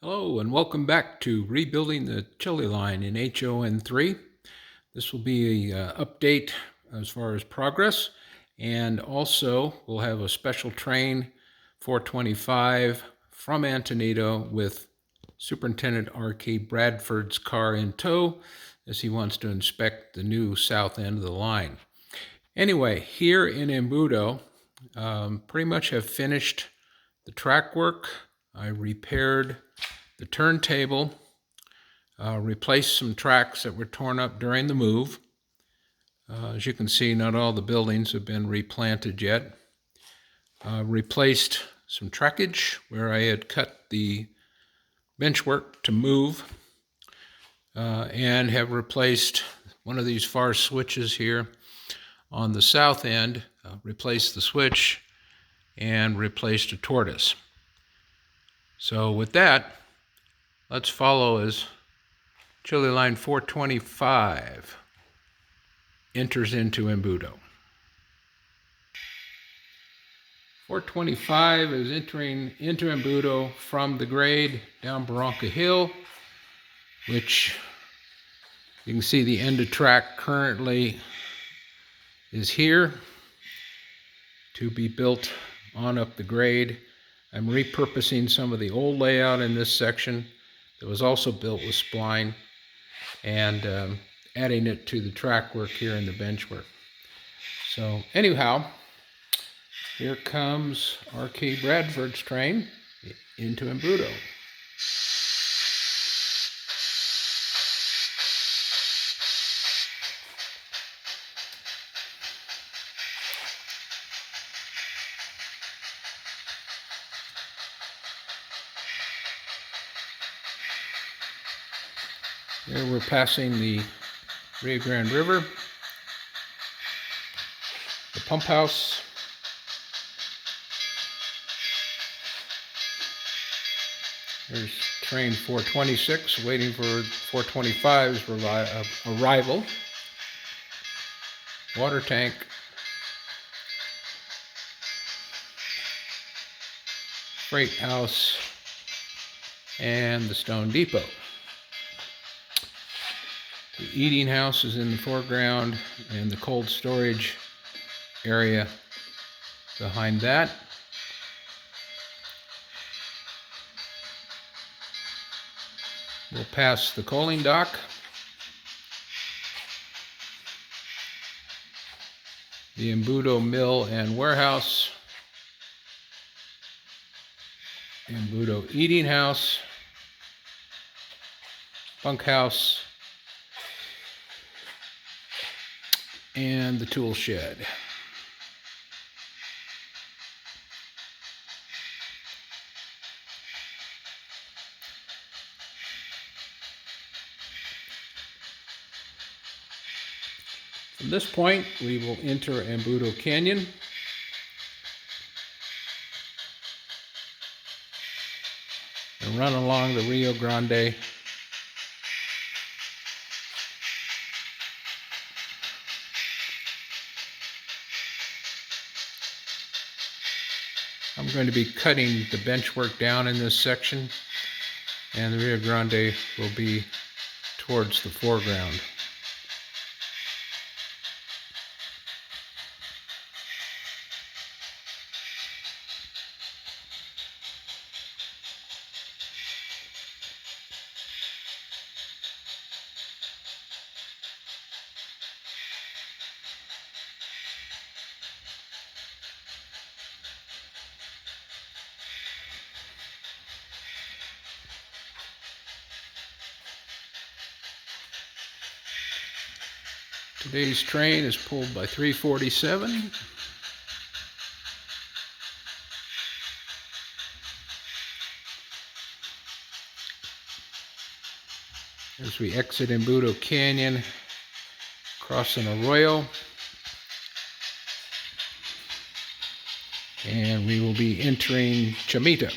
Hello and welcome back to Rebuilding the Chili Line in HON3. This will be an update as far as progress, and also we'll have a special train 425 from Antonito with Superintendent R.K. Bradford's car in tow as he wants to inspect the new south end of the line. Anyway, here in Embudo, pretty much have finished the track work. I repaired the turntable, replaced some tracks that were torn up during the move. As you can see, not all the buildings have been replanted yet. Replaced some trackage where I had cut the benchwork to move, and have replaced one of these far switches here on the south end, replaced the switch and replaced a tortoise. So with that, let's follow as Chili Line 425 enters into Embudo. 425 is entering into Embudo from the grade down Barranca Hill, which you can see the end of track currently is here to be built on up the grade. I'm repurposing some of the old layout in this section that was also built with spline and adding it to the track work here in the bench work. So anyhow, here comes R.K. Bradford's train into Embudo. Here we're passing the Rio Grande River, the pump house, there's train 426 waiting for 425's arrival, water tank, freight house, and the stone depot. The eating house is in the foreground and the cold storage area behind that. We'll pass the coaling dock, the Embudo mill and warehouse, Embudo eating house, bunkhouse, and the tool shed. From this point, we will enter Embudo Canyon. And run along the Rio Grande. I'm going to be cutting the bench work down in this section, and the Rio Grande will be towards the foreground. Today's train is pulled by 347. As we exit Embudo Canyon, crossing Arroyo, and we will be entering Chamita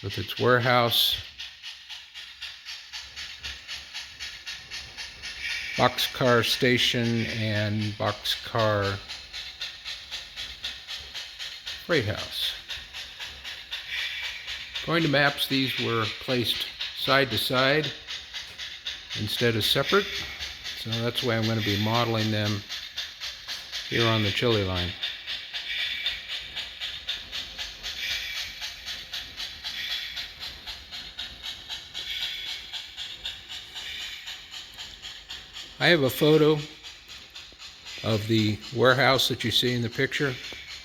with its warehouse, boxcar station, and boxcar freight house. According to maps, these were placed side to side instead of separate. So that's why I'm going to be modeling them here on the chili line. I have a photo of the warehouse that you see in the picture.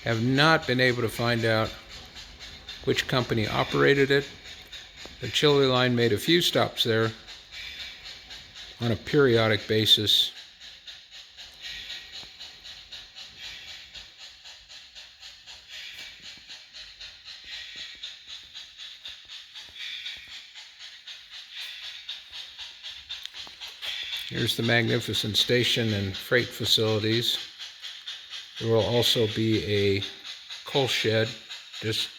Have not been able to find out which company operated it. The chili line made a few stops there on a periodic basis. Here's the magnificent station and freight facilities. There will also be a coal shed just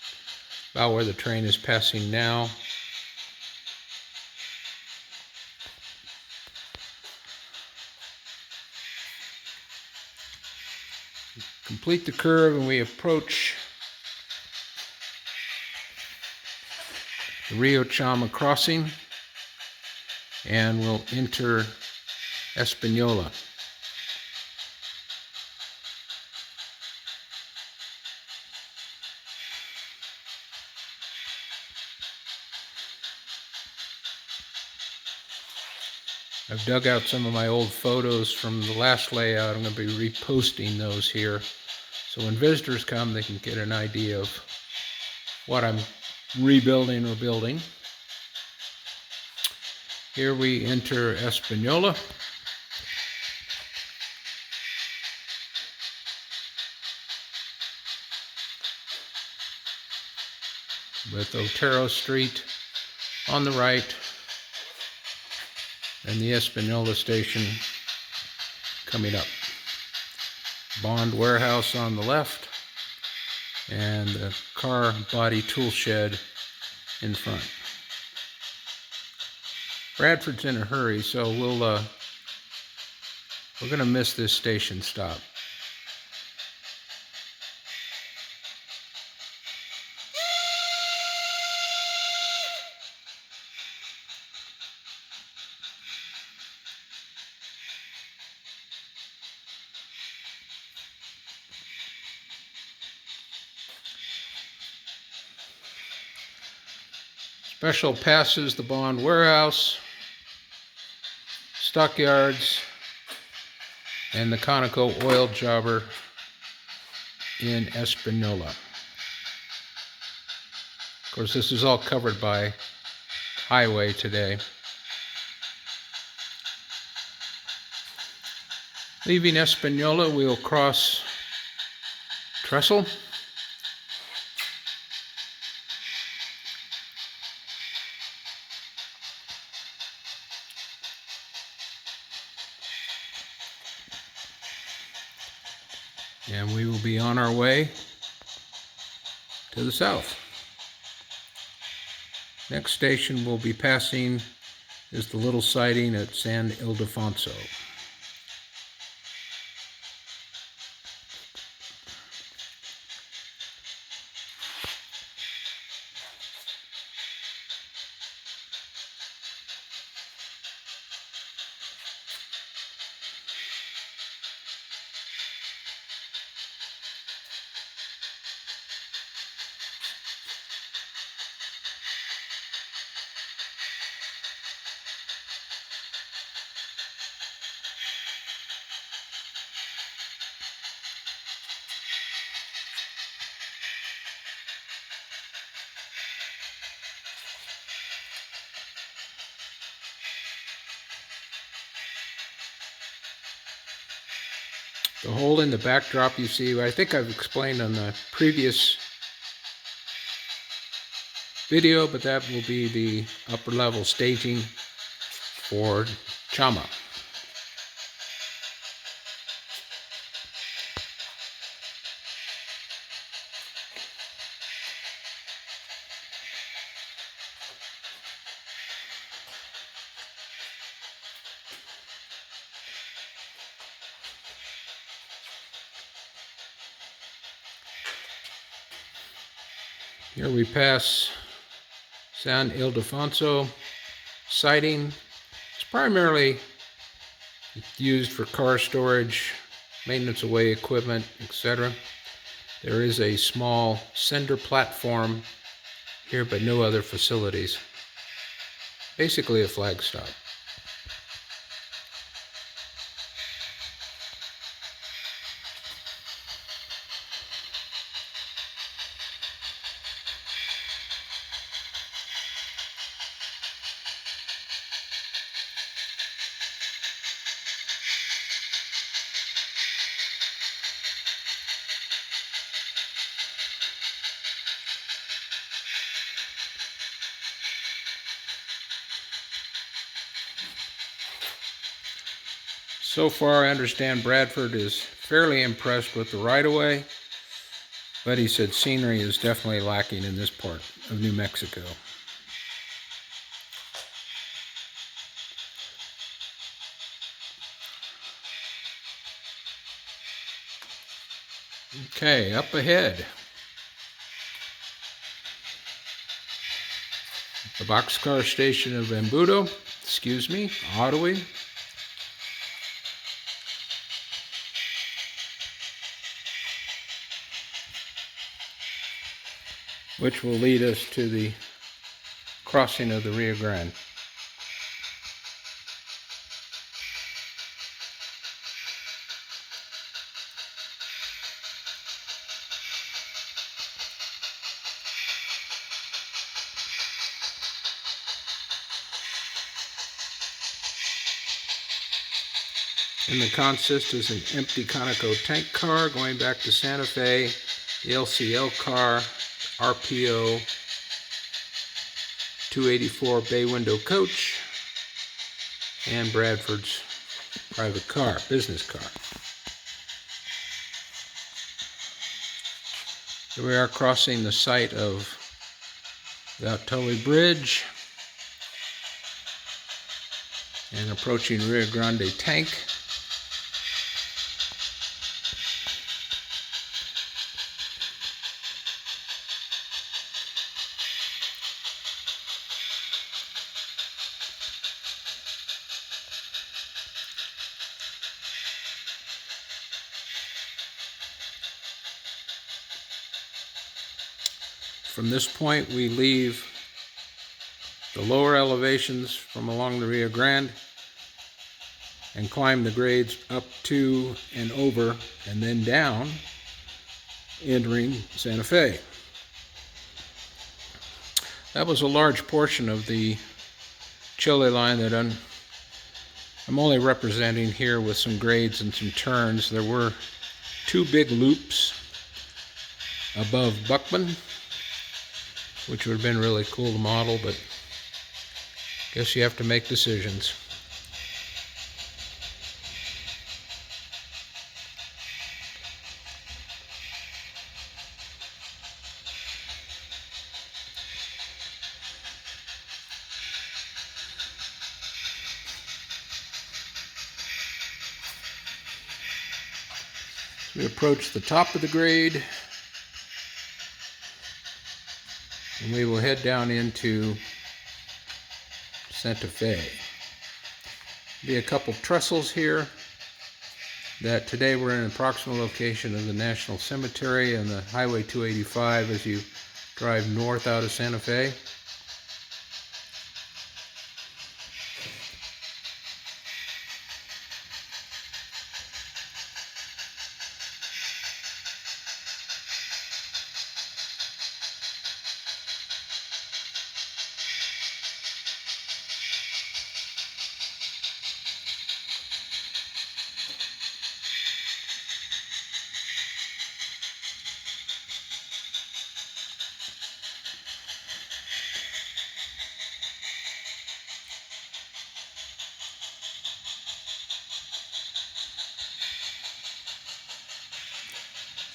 about where the train is passing now. Complete the curve and we approach the Rio Chama crossing and we'll enter Espanola. I've dug out some of my old photos from the last layout. I'm going to be reposting those here. So when visitors come, they can get an idea of what I'm rebuilding or building. Here we enter Espanola. With Otero Street on the right and the Espanola station coming up. Bond warehouse on the left and the car body tool shed in front. Bradford's in a hurry, so we're going to miss this station stop. Special passes the Bond warehouse, stockyards, and the Conoco oil jobber in Espanola. Of course, this is all covered by highway today. Leaving Espanola, we'll cross Trestle. And we will be on our way to the south. Next station we'll be passing is the little siding at San Ildefonso. The hole in the backdrop you see, I think I've explained on the previous video, but that will be the upper level staging for Chama. Here we pass San Ildefonso siding. It's primarily used for car storage, maintenance away equipment, etc. There is a small cinder platform here, but no other facilities. Basically a flag stop. So far, I understand Bradford is fairly impressed with the right-of-way, but he said scenery is definitely lacking in this part of New Mexico. Okay, up ahead, the boxcar station of Ottawa, which will lead us to the crossing of the Rio Grande. And the consist is an empty Conoco tank car going back to Santa Fe, the LCL car, RPO 284 bay window coach, and Bradford's private car, business car. Here we are crossing the site of the Ottawa Bridge and approaching Rio Grande tank. From this point, we leave the lower elevations from along the Rio Grande and climb the grades up to and over and then down, entering Santa Fe. That was a large portion of the Chili Line that I'm only representing here with some grades and some turns. There were two big loops above Buckman, which would have been really cool to model, but I guess you have to make decisions. We approach the top of the grade, and we will head down into Santa Fe. Be a couple trestles here that today we're in an approximate location of the National Cemetery and the Highway 285 as you drive north out of Santa Fe.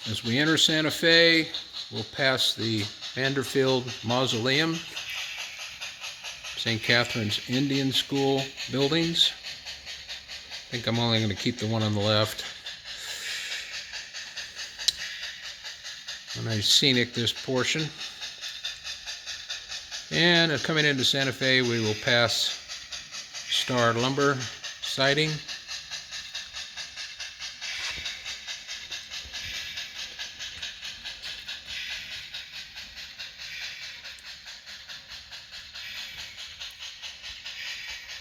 As we enter Santa Fe, we'll pass the Vanderfield Mausoleum, St. Catherine's Indian School buildings. I think I'm only going to keep the one on the left. A nice scenic, this portion. And coming into Santa Fe, we will pass Star Lumber siding.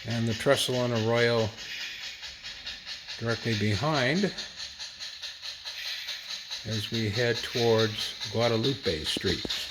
And the trestle on Arroyo directly behind as we head towards Guadalupe Street.